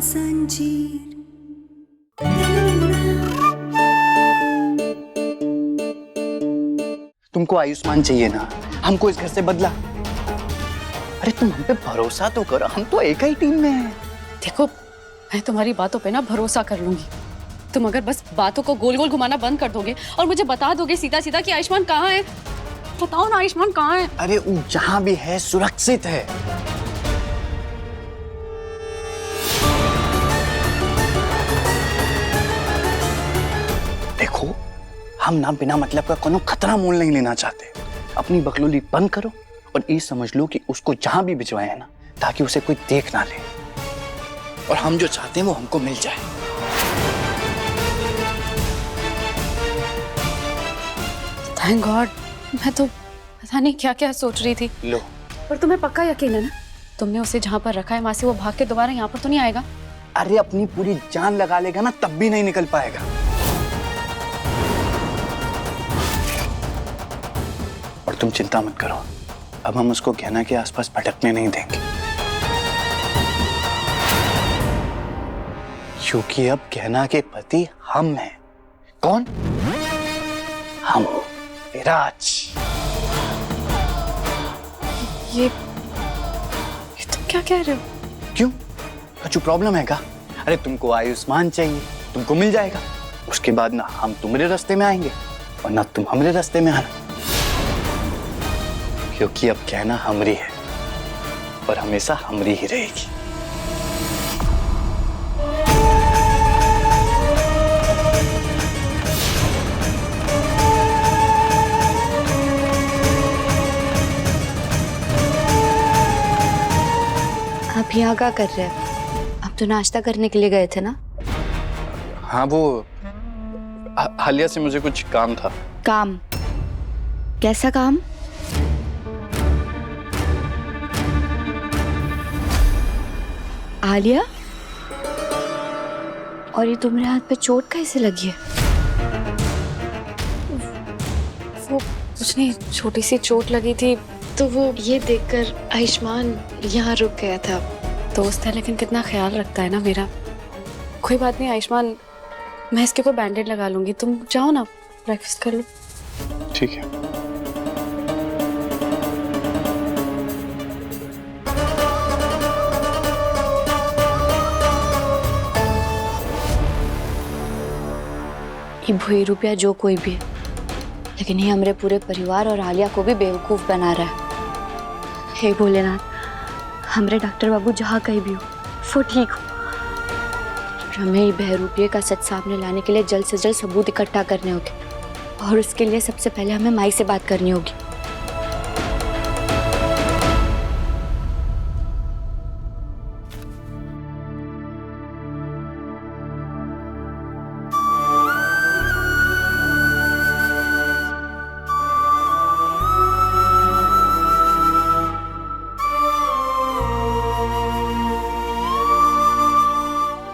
जंजीर। तुमको आयुष्मान चाहिए ना, हमको इस घर से बदला। अरे तुम हम पे भरोसा तो करो, हम तो एक ही टीम में हैं। देखो, मैं तुम्हारी बातों पे ना भरोसा कर लूंगी। तुम अगर बस बातों को गोल गोल घुमाना बंद कर दोगे और मुझे बता दोगे सीधा सीधा कि आयुष्मान कहाँ है। बताओ ना, आयुष्मान कहाँ है? अरे वो जहां भी है सुरक्षित है। देखो, हम ना बिना मतलब का कोनो खतरा मोल नहीं लेना चाहते। अपनी बकलोली बंद करो और ये समझ लो कि उसको जहां भी भिजवाए है ना, ताकि उसे कोई देख ना ले, और हम जो चाहते हैं वो हमको मिल जाए। Thank God. मैं तो पता नहीं क्या क्या सोच रही थी। लो, पर तुम्हें पक्का यकीन है ना, तुमने उसे जहाँ पर रखा है वहां से वो भाग के दोबारा यहाँ पर तो नहीं आएगा? अरे अपनी पूरी जान लगा लेगा ना, तब भी नहीं निकल पाएगा। और तुम चिंता मत करो, अब हम उसको गहना के आसपास भटकने नहीं देंगे, क्योंकि अब गहना के पति हम हैं। कौन? हम, विराज। ये तुम क्या कह रहे हो? क्यों, कुछ प्रॉब्लम है क्या? अरे तुमको आयुष्मान चाहिए, तुमको मिल जाएगा। उसके बाद ना हम तुम्हारे रास्ते में आएंगे और ना तुम हमारे रास्ते में आना, क्योंकि अब कहना हमरी है और हमेशा हमरी ही रहेगी। आप यहाँ क्या कर रहे हैं? आप तो नाश्ता करने के लिए गए थे ना? हाँ, वो हालिया से मुझे कुछ काम था। काम? कैसा काम? आलिया? और ये तुम्हारे हाथ पे चोट कैसे लगी है? वो कुछ नहीं, छोटी सी चोट लगी थी। तो वो ये देखकर आयुष्मान यहाँ रुक गया था। दोस्त है लेकिन कितना ख्याल रखता है ना मेरा। कोई बात नहीं आयुष्मान, मैं इसके ऊपर बैंडेड लगा लूंगी। तुम जाओ ना, ब्रेकफास्ट कर लो। ठीक है। ये भूई रुपया जो कोई भी है, लेकिन ये हमारे पूरे परिवार और आलिया को भी बेवकूफ बना रहा है। हे भोलेनाथ, हमारे डॉक्टर बाबू जहाँ कहीं भी हो वो ठीक हो। हमें ये बहरूपिये का सच सामने लाने के लिए जल्द से जल्द सबूत इकट्ठा करने होंगे, और उसके लिए सबसे पहले हमें माई से बात करनी होगी।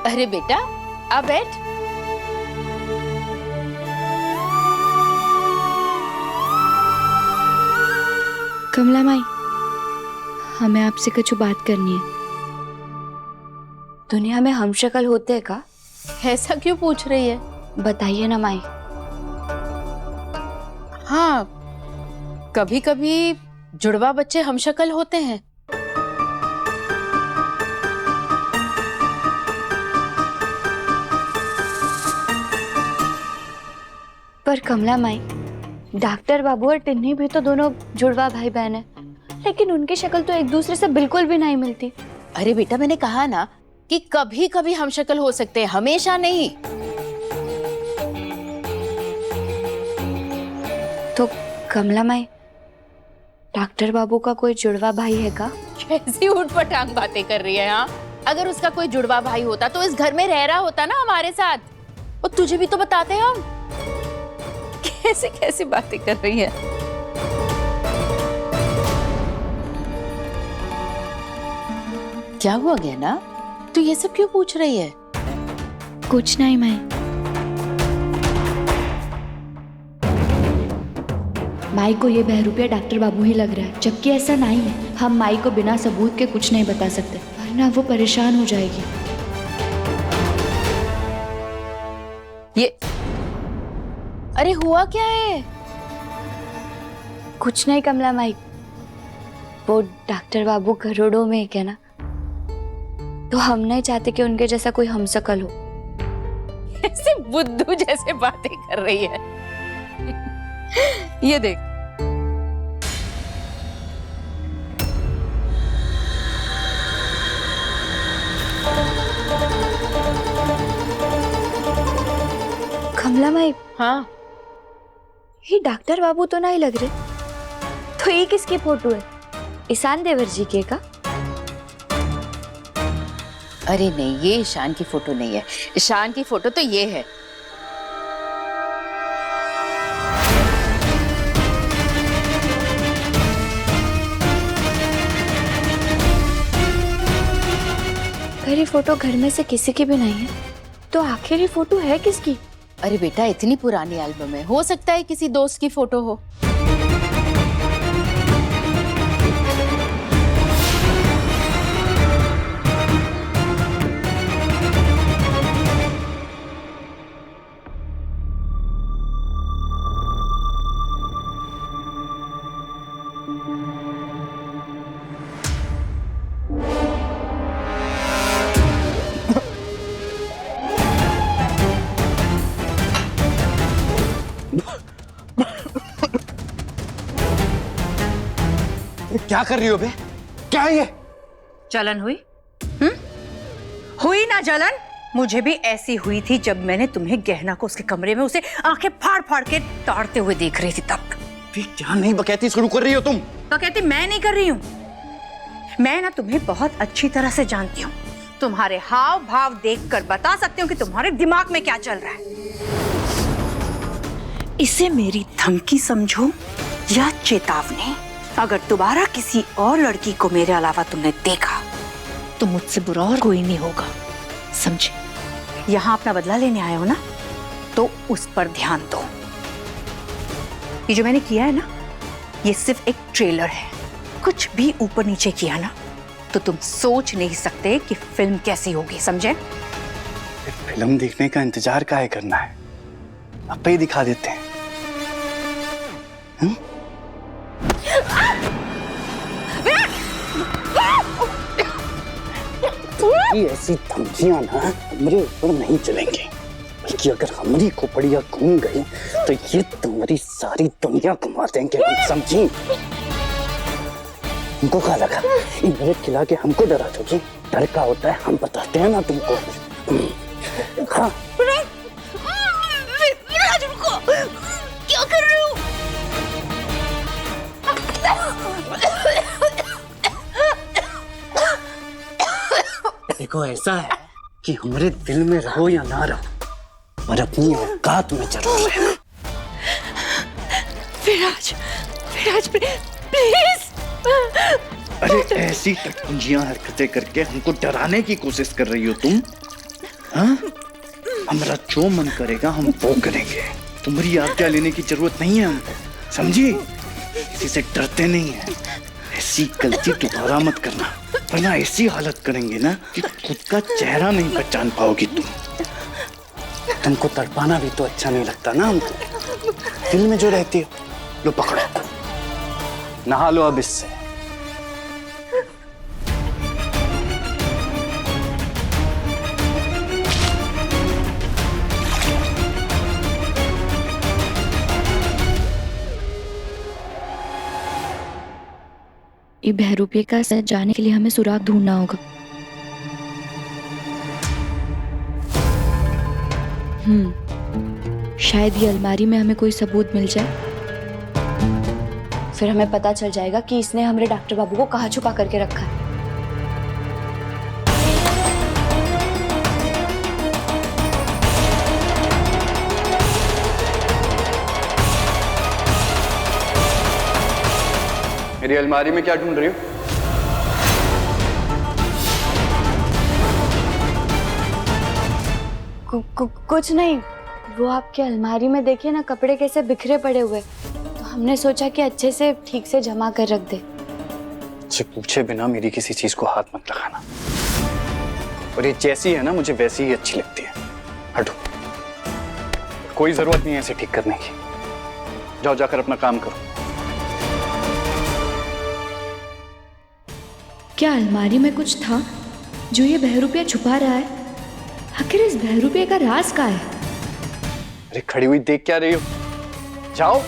अरे बेटा, आ बैठ। कमला माई, हमें आपसे कुछ बात करनी है। दुनिया में हम शक्ल होते हैं का? ऐसा क्यों पूछ रही है? बताइए ना माई। हाँ, कभी कभी जुड़वा बच्चे हमशक्ल होते हैं। पर कमला माई, डॉक्टर बाबू और टिन्नी भी तो दोनों जुड़वा भाई बहन है, लेकिन उनकी शक्ल तो एक दूसरे से बिल्कुल भी नहीं मिलती। अरे बेटा, मैंने कहा ना कि कभी कभी हमशक्ल हो सकते हैं, हमेशा नहीं। तो कमला माई, डॉक्टर बाबू का कोई जुड़वा भाई है का? कैसी ऊटपटांग बातें कर रही है? हाँ, अगर उसका कोई जुड़वा भाई होता तो इस घर में रह रहा होता ना हमारे साथ, और तुझे भी तो बताते हम। कैसे कैसी बातें कर रही है? क्या हुआ गया ना? तू ये सब क्यों पूछ रही है? कुछ नहीं माई। माई को ये बहरूपिया डॉक्टर बाबू ही लग रहा है, जबकि ऐसा नहीं है। हम माई को बिना सबूत के कुछ नहीं बता सकते, वरना वो परेशान हो जाएगी। ये अरे हुआ क्या है? कुछ नहीं कमला माई, वो डॉक्टर बाबू करोड़ों में एक है ना, तो हम नहीं चाहते कि उनके जैसा कोई हमशक्ल हो। ऐसे बुद्धू जैसे बातें कर रही है। ये देख, कमला माई, हाँ ये डॉक्टर बाबू तो नहीं लग रहे, तो ये किसकी फोटो है? ईशान देवर जी के का? अरे नहीं, ये ईशान की फोटो नहीं है। ईशान की फोटो तो ये है। अगर ये फोटो घर में से किसी की भी नहीं है, तो आखिर ये फोटो है किसकी? अरे बेटा, इतनी पुरानी एल्बम है, हो सकता है किसी दोस्त की फोटो हो। क्या कर रही हो बे? क्या है ये? जलन हुई? हुई ना जलन? मुझे भी ऐसी हुई थी जब मैंने तुम्हें गहना को उसके कमरे में उसे आंखें फाड़ फाड़ के ताड़ते हुए देख रही थी तब। बे, क्या नहीं बकैती शुरू कर रही हो तुम? तो कहती मैं नहीं कर रही हूँ। मैं ना तुम्हें बहुत अच्छी तरह से जानती हूँ। तुम्हारे हाव भाव देखकर बता सकती हूँ कि तुम्हारे दिमाग में क्या चल रहा है। इसे मेरी धमकी समझो या चेतावनी। अगर दोबारा किसी और लड़की को मेरे अलावा तुमने देखा तो मुझसे बुरा और कोई नहीं होगा, समझे? यहाँ अपना बदला लेने आए हो ना, तो उस पर ध्यान दो। ये जो मैंने किया है ना, ये सिर्फ एक ट्रेलर है। कुछ भी ऊपर नीचे किया ना, तो तुम सोच नहीं सकते कि फिल्म कैसी होगी, समझे? फिल्म देखने का इंतजार काहे करना है? अब ही दिखा देते हैं। ये ऐसी धमकियां ना हमारे ऊपर नहीं चलेंगी, बल्कि अगर हमारी खोपड़ियां घूम गई तो ये तुम्हारी सारी दुनिया घुमा देंगे, समझी? हमको क्या लगा इन्हें खिला के हमको डरा दोगी? डर का होता है हम बताते हैं ना तुमको। हाँ क्या कर रहे हो? देखो, ऐसा है कि हमारे दिल में रहो या ना रहो, और अपनी औकात में जरूर रहना। विराज प्लीज। अरे ऐसी टटपुंजियां हरकतें करके हमको डराने की कोशिश कर रही हो तुम? हाँ? हमारा जो मन करेगा हम वो करेंगे। तुम्हारी आज्ञा लेने की जरूरत नहीं है हमको, समझी? किसी से डरते नहीं है। ऐसी गलती दोबारा मत करना, वरना ऐसी हालत करेंगे ना कि खुद का चेहरा नहीं पहचान पाओगी तुम। तुमको तड़पाना भी तो अच्छा नहीं लगता ना हमको, दिल में जो रहती है। लो पकड़ो, नहा लो अब इससे। ये बहरूपिये का सच जाने के लिए हमें सुराग ढूंढना होगा। शायद ये अलमारी में हमें कोई सबूत मिल जाए, फिर हमें पता चल जाएगा कि इसने हमारे डॉक्टर बाबू को कहाँ छुपा करके रखा है। मेरी अलमारी में क्या ढूंढ रही हो? कुछ नहीं, वो आपके अलमारी में देखिए ना, कपड़े कैसे बिखरे पड़े हुए, तो हमने सोचा कि अच्छे से ठीक से जमा कर रख दे। मुझसे पूछे बिना मेरी किसी चीज को हाथ मत लगाना, और ये जैसी है ना मुझे वैसी ही अच्छी लगती है। हटो। कोई जरूरत नहीं है इसे ठीक करने की। जाओ जाकर अपना काम करो। क्या अलमारी में कुछ था जो ये बहरूपिया छुपा रहा है? आखिर इस बहरूपिया का राज क्या है? अरे खड़ी हुई देख क्या रही हो? जाओ।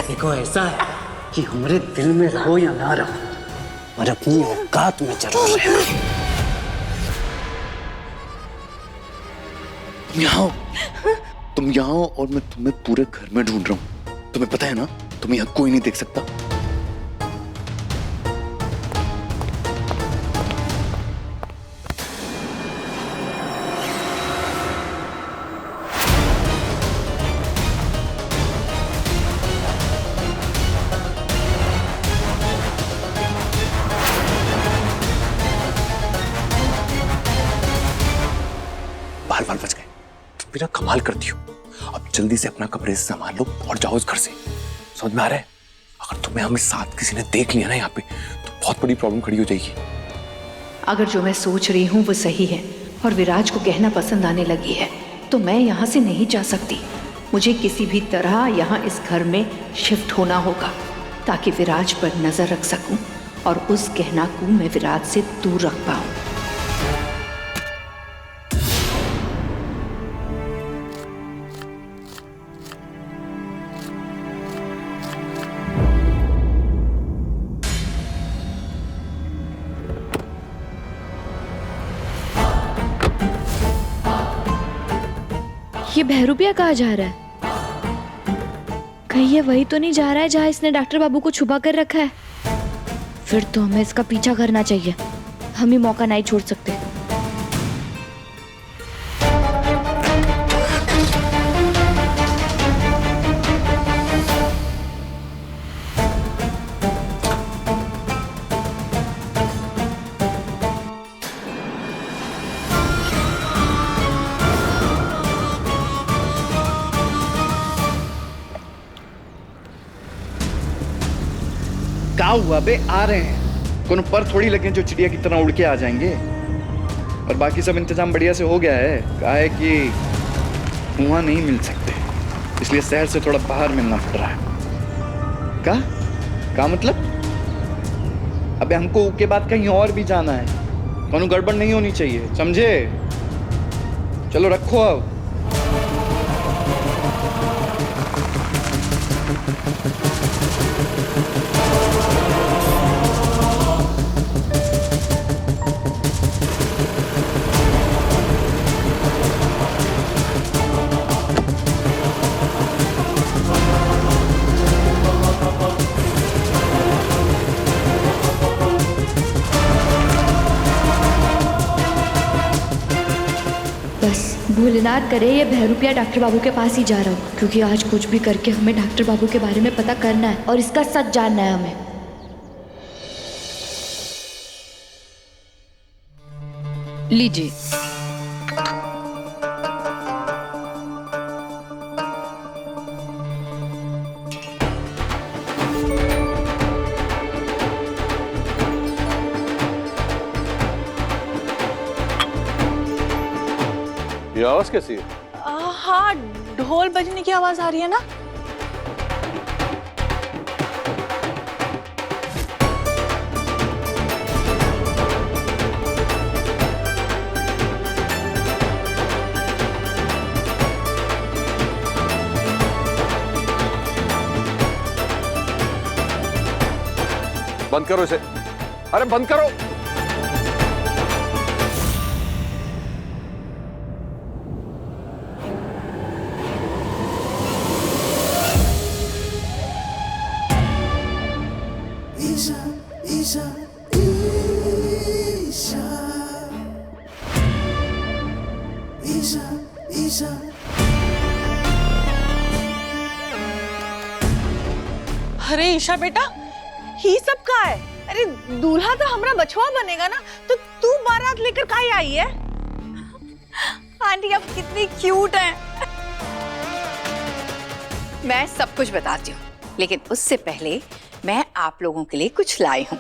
देखो ऐसा है कि हमारे दिल में रहो या ना रहो, पर अपनी औकात में जरूर रहना। तुम यहाँ हो और मैं तुम्हें पूरे घर में ढूंढ रहा हूँ। तुम्हें पता है ना, तुम्हें यहाँ कोई नहीं देख सकता। बाल बच गए। तुम भी ना कमाल करती हो। अब जल्दी से अपना कपड़े से संभाल लो और जाओ इस घर से। समझ में आ रहा है? अगर तुम्हें हमें साथ किसी ने देख लिया ना यहाँ पे, तो बहुत बड़ी प्रॉब्लम खड़ी हो जाएगी। अगर जो मैं सोच रही हूँ वो सही है और विराज को कहना पसंद आने लगी है, तो मैं यहाँ से नहीं जा सकती। मुझे किसी भी तरह यहाँ इस घर में शिफ्ट होना होगा ताकि विराज पर नजर रख सकूं और उस कहना को मैं विराज से दूर रख पाऊं। ये बहरूपिया कहाँ जा रहा है? कहीं ये वही तो नहीं जा रहा है जहाँ इसने डॉक्टर बाबू को छुपा कर रखा है? फिर तो हमें इसका पीछा करना चाहिए। हम ही मौका नहीं छोड़ सकते। क्या हुआ बे? आ रहे हैं। कोनो पर थोड़ी लगे जो चिड़िया की तरह उड़ के आ जाएंगे। और बाकी सब इंतजाम बढ़िया से हो गया है। कहा है कि वहां नहीं मिल सकते, इसलिए शहर से थोड़ा बाहर मिलना पड़ रहा है। क्या मतलब? अबे हमको उसके बाद कहीं और भी जाना है। कोनो गड़बड़ नहीं होनी चाहिए, समझे? चलो रखो अब। बस भोलेनाथ करे ये बहरूपिया डॉक्टर बाबू के पास ही जा रहा हूँ, क्योंकि आज कुछ भी करके हमें डॉक्टर बाबू के बारे में पता करना है और इसका सच जानना है हमें। लीजिए। ये आवाज कैसी है? हाँ, ढोल बजने की आवाज आ रही है ना। बंद करो इसे। अरे बंद करो। अरे ईशा बेटा, ही सब का है? अरे दूल्हा तो हमरा बछवा बनेगा ना, तो तू बारात लेकर काहे आई है? आंटी आप कितनी क्यूट हैं। मैं सब कुछ बताती हूँ, लेकिन उससे पहले मैं आप लोगों के लिए कुछ लाई हूँ।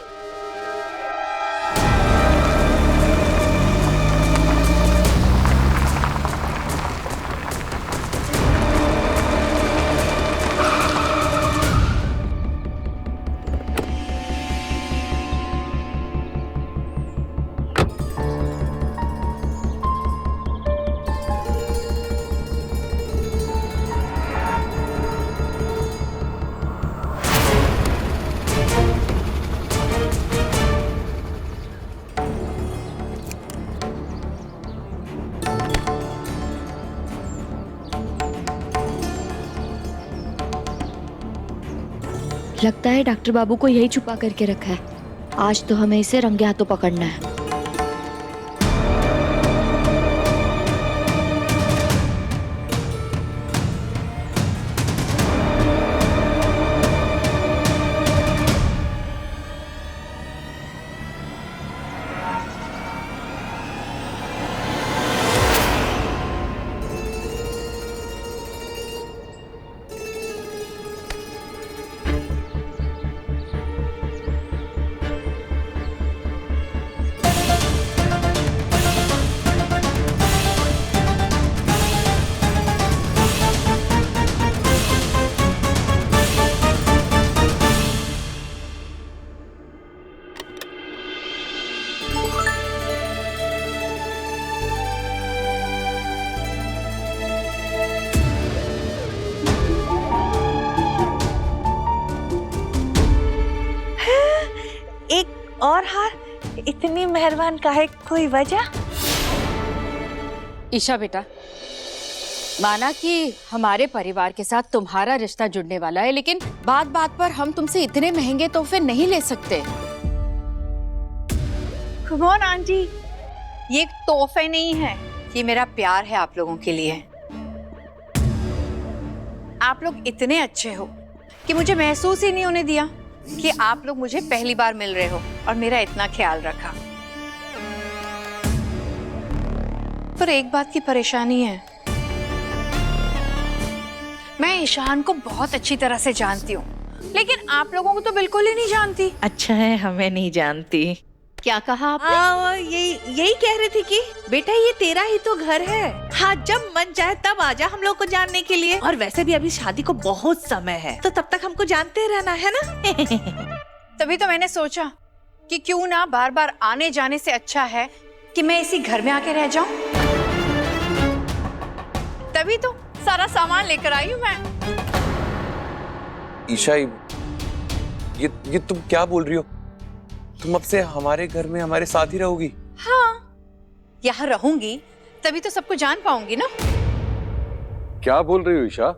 लगता है डॉक्टर बाबू को यही छुपा करके रखा है। आज तो हमें इसे रंगे हाथों पकड़ना है। एक और हार? इतनी मेहरबान काहे, कोई वजह? ईशा बेटा, माना कि हमारे परिवार के साथ तुम्हारा रिश्ता जुड़ने वाला है, लेकिन बात बात पर हम तुमसे इतने महंगे तोहफे नहीं ले सकते। कम ऑन आंटी, ये तोहफे नहीं है, ये मेरा प्यार है आप लोगों के लिए। आप लोग इतने अच्छे हो कि मुझे महसूस ही नहीं होने दिया कि आप लोग मुझे पहली बार मिल रहे हो और मेरा इतना ख्याल रखा। पर एक बात की परेशानी है, मैं ईशान को बहुत अच्छी तरह से जानती हूँ, लेकिन आप लोगों को तो बिल्कुल ही नहीं जानती। अच्छा है हमें नहीं जानती। क्या कहा आपने? यही कह रही थी कि बेटा ये तेरा ही तो घर है। हाँ, जब मन चाहे तब आजा हम लोग को जानने के लिए। और वैसे भी अभी शादी को बहुत समय है, तो तब तक हमको जानते रहना है ना। तभी तो मैंने सोचा कि क्यों ना बार बार आने जाने से अच्छा है कि मैं इसी घर में आके रह जाऊं। तभी तो सारा सामान लेकर आई हूं मैं। ईशा, ये तुम क्या बोल रही हो? तुम अब से हमारे घर में हमारे साथ ही रहोगी? हाँ, यहाँ रहूंगी तभी तो सबको जान पाऊंगी ना। क्या बोल रही हो ईशा?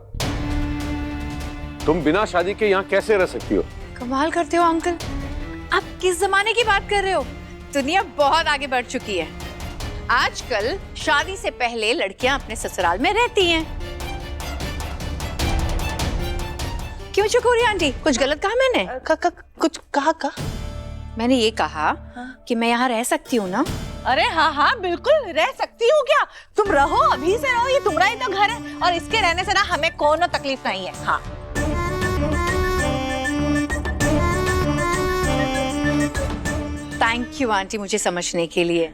तुम बिना शादी के यहाँ कैसे रह सकती हो? कमाल करते हो अंकल, आप किस जमाने की बात कर रहे हो? दुनिया बहुत आगे बढ़ चुकी है। आजकल शादी से पहले लड़कियां अपने ससुराल में रहती हैं। क्यों चुप हो रही आंटी? कुछ गलत कहा मैंने? कुछ कहा? मैंने ये कहा कि मैं यहाँ रह सकती हूँ ना। अरे हाँ हाँ बिल्कुल रह सकती हूँ। क्या तुम रहो, अभी से रहो, ये तुम्हारा ही तो घर है और इसके रहने से ना हमें कोनो तकलीफ नहीं है। हाँ थैंक यू आंटी मुझे समझने के लिए।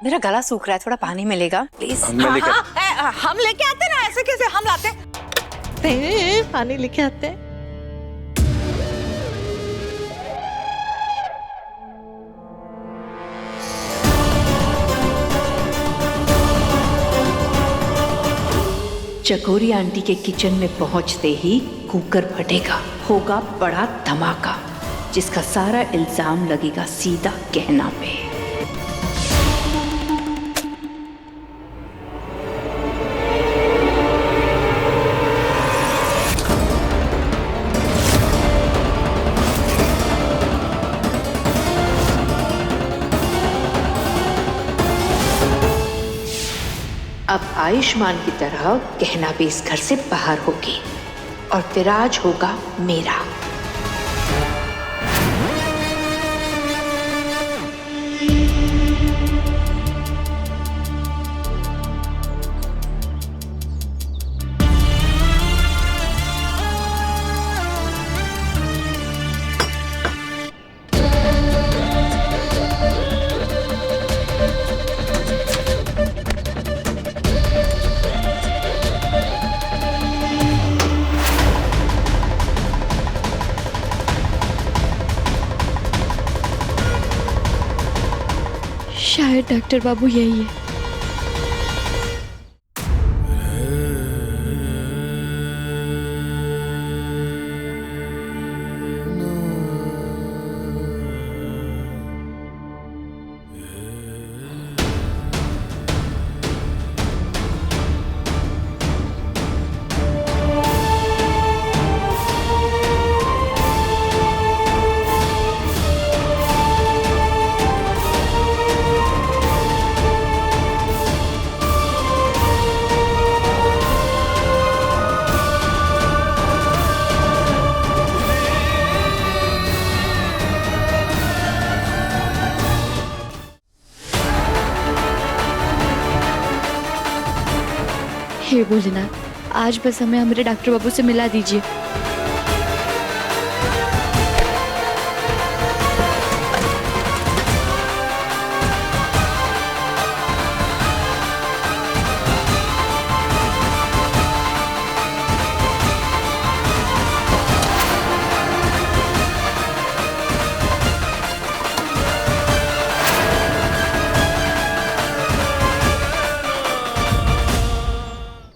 मेरा गला सूख रहा है, थोड़ा पानी मिलेगा प्लीज? हम लेके आते ना, ऐसे कैसे हम लाते? पानी लेके आते हैं। चकोरी आंटी के किचन में पहुंचते ही कुकर फटेगा, होगा बड़ा धमाका, जिसका सारा इल्जाम लगेगा सीधा गहना पे। आयुष्मान की तरह कहना भी इस घर से बाहर होगी और विराज होगा मेरा। शायद डॉक्टर बाबू यही है। हे भोलेनाथ, आज बस हमें हमारे डॉक्टर बाबू से मिला दीजिए।